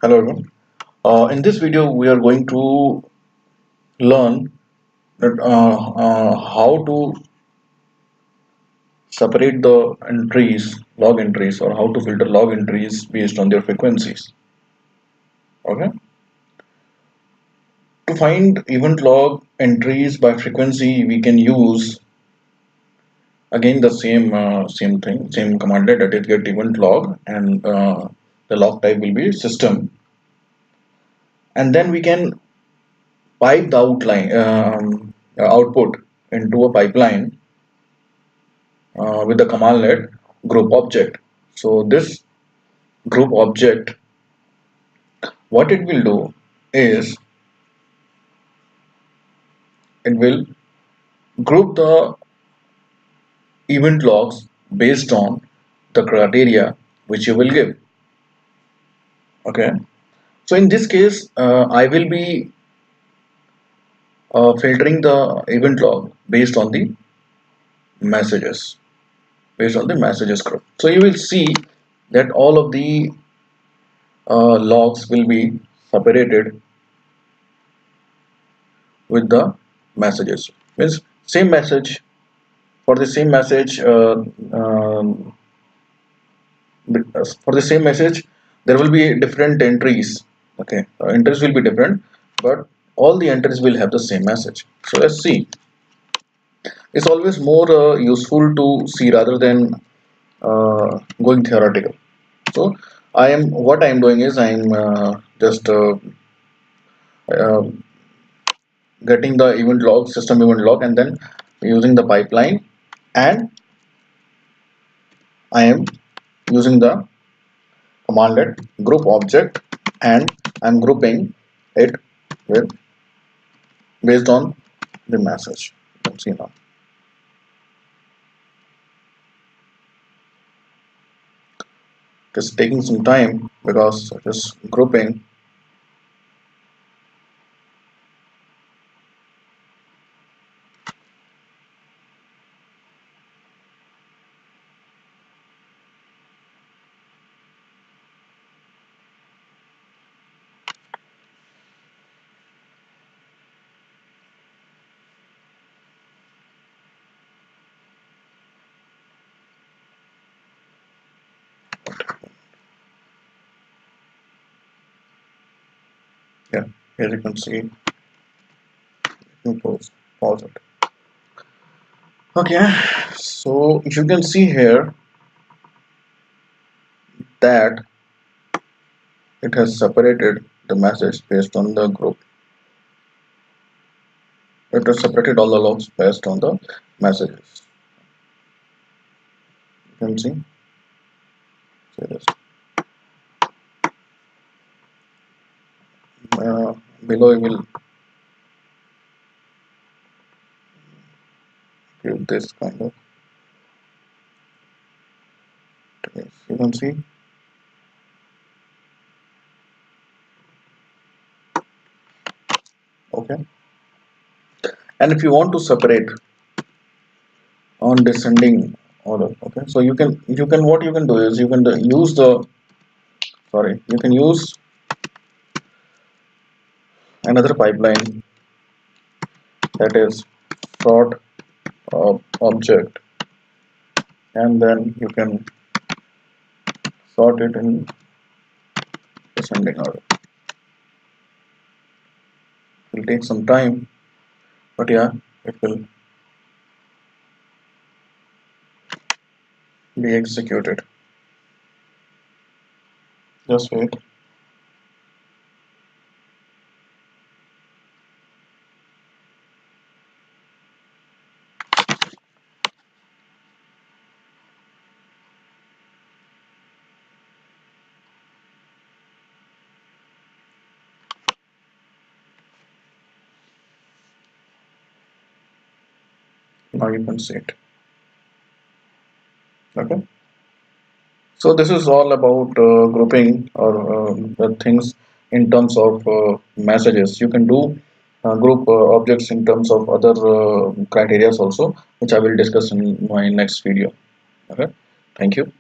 Hello everyone. In this video, we are going to learn that how to separate the entries, log entries, or how to filter log entries based on their frequencies. Okay. To find event log entries by frequency, we can use again the same thing, same commandlet, that is get event log, and the log type will be system, and then we can pipe the output into a pipeline with the commandlet group object. So this group object, what it will do is it will group the event logs based on the criteria which you will give. Okay. So in this case, I will be filtering the event log messages, based on the messages group. So you will see that all of the logs will be separated with the messages. Means same message, for the same message for the same message there will be different entries. Okay, entries will be different, but all the entries will have the same message. So let's see. It's always more useful to see rather than going theoretical. So what I am doing is I am just uh, getting the event log, system event log, and then using the pipeline, and I am using the commandlet group object, and I'm grouping it with based on the message. You can see now. It's taking some time because just grouping. Yeah, here you can see. You can pause it. Okay, so you can see here that it has separated the message based on the group. It has separated all the logs based on the messages. You can see this. Below I will give this kind of trace. You can see. Okay, and if you want to separate on descending order, okay, so you can what you can do is you can use the you can use another pipeline, that is sort object, and then you can sort it in descending order. It will take some time, but yeah, it will be executed. Just wait. Now you can see it. Okay, so this is all about grouping or the things in terms of messages. You can do group objects in terms of other criteria also, which I will discuss in my next video. Okay, thank you.